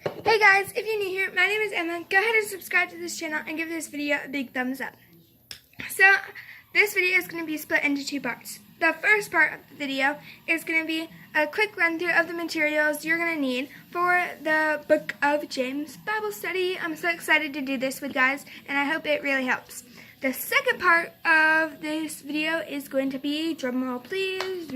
Hey guys, if you're new here, my name is Emma. Go ahead and subscribe to this channel and give this video a big thumbs up. So, this video is going to be split into two parts. The first part of the video is going to be a quick run through of the materials you're going to need for the Book of James Bible study. I'm so excited to do this with guys, and I hope it really helps. The second part of this video is going to be, drumroll please,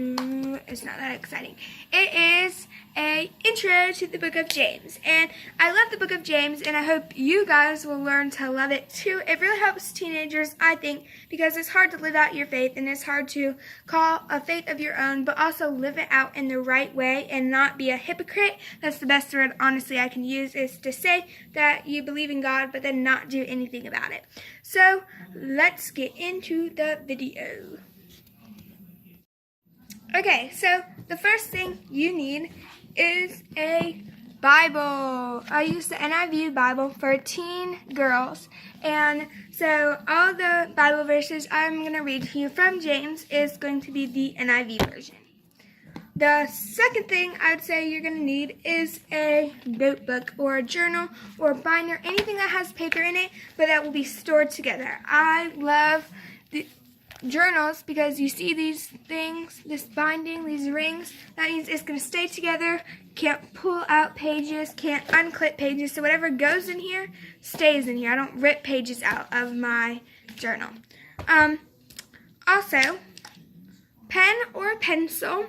it's not that exciting. It is an intro to the Book of James. And I love the Book of James, and I hope you guys will learn to love it too. It really helps teenagers, I think, because it's hard to live out your faith, and it's hard to call a faith of your own, but also live it out in the right way and not be a hypocrite. That's the best word, honestly, I can use, is to say that you believe in God, but then not do anything about it. So, let's get into the video. Okay, so the first thing you need is a Bible. I use the NIV Bible for teen girls, and so all the Bible verses I'm going to read to you from James is going to be the NIV version. The second thing I'd say you're going to need is a notebook or a journal or a binder, anything that has paper in it, but that will be stored together. I love the journals because you see these things, this binding, these rings, that means it's going to stay together, can't pull out pages, can't unclip pages, so whatever goes in here stays in here. I don't rip pages out of my journal. Also, pen or pencil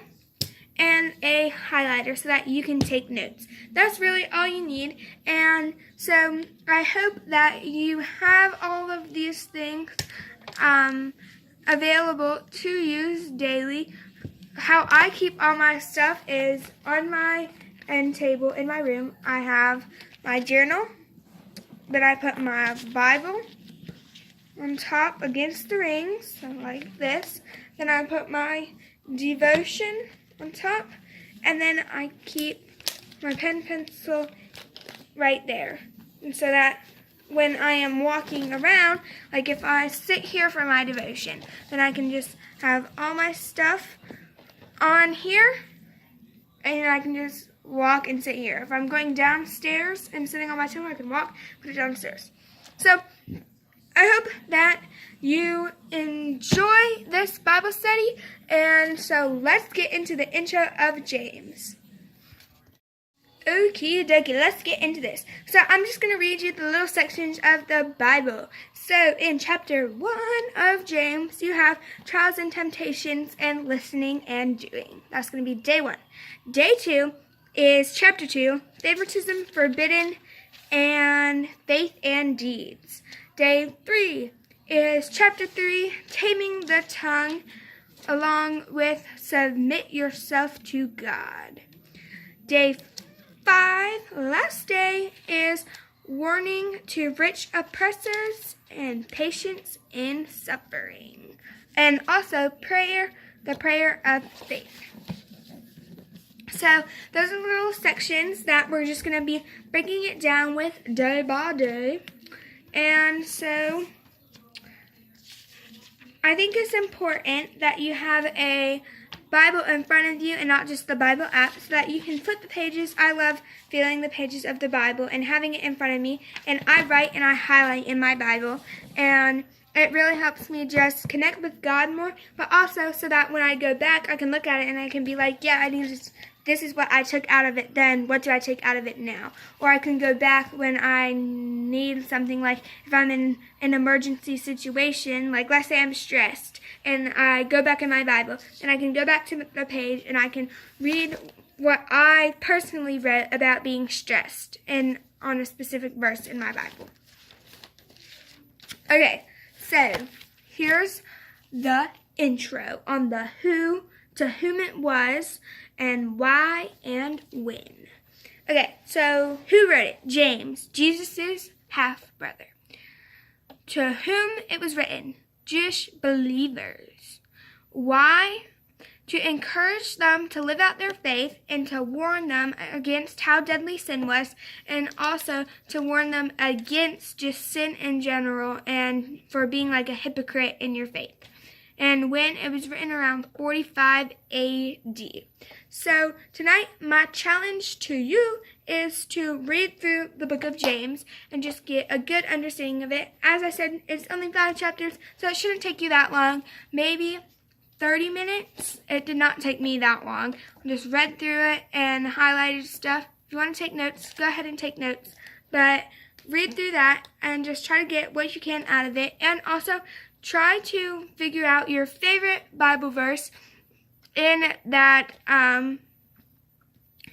and a highlighter so that you can take notes. That's really all you need, and so I hope that you have all of these things available to use daily. How I keep all my stuff is on my end table in my room. I have my journal, then I put my Bible on top against the rings, so like this. Then I put my devotion on top, and then I keep my pencil right there, and so that when I am walking around, like if I sit here for my devotion, then I can just have all my stuff on here, and I can just walk and sit here. If I'm going downstairs and sitting on my table, I can walk, put it downstairs. So, I hope that you enjoy this Bible study, and so let's get into the intro of James. Okie dokie, let's get into this. So I'm just going to read you the little sections of the Bible. So in chapter 1 of James, you have trials and temptations and listening and doing. That's going to be day 1. Day 2 is chapter 2, favoritism forbidden and faith and deeds. Day 3 is chapter 3, taming the tongue, along with submit yourself to God. Day 5, last day, is warning to rich oppressors and patience in suffering. And also prayer, the prayer of faith. So those are the little sections that we're just going to be breaking it down with day by day. And so I think it's important that you have a Bible in front of you and not just the Bible app so that you can flip the pages. I love feeling the pages of the Bible and having it in front of me, and I write and I highlight in my Bible, and it really helps me just connect with God more, but also so that when I go back I can look at it and I can be like, yeah, this is what I took out of it then, what do I take out of it now? Or I can go back when I need something, like if I'm in an emergency situation, like let's say I'm stressed, and I go back in my Bible, and I can go back to the page and I can read what I personally read about being stressed and on a specific verse in my Bible. Okay, so here's the intro on the who, to whom it was, and why and when. Okay, so who wrote it? James, Jesus' half-brother. To whom it was written? Jewish believers. Why? To encourage them to live out their faith and to warn them against how deadly sin was, and also to warn them against just sin in general and for being like a hypocrite in your faith. And when it was written around 45 AD. So tonight, my challenge to you is to read through the book of James and just get a good understanding of it. As I said, it's only 5 chapters, so it shouldn't take you that long. Maybe 30 minutes. It did not take me that long. I just read through it and highlighted stuff. If you want to take notes, go ahead and take notes. But read through that and just try to get what you can out of it. And also try to figure out your favorite Bible verse in that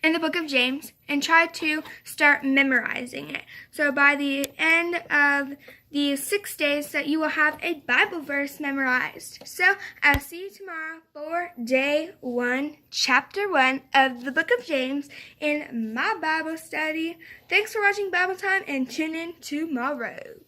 in the book of James and try to start memorizing it. So by the end of the 6 days that you will have a Bible verse memorized. So I'll see you tomorrow for day 1, chapter 1 of the book of James in my Bible study. Thanks for watching Bible Time and tune in tomorrow.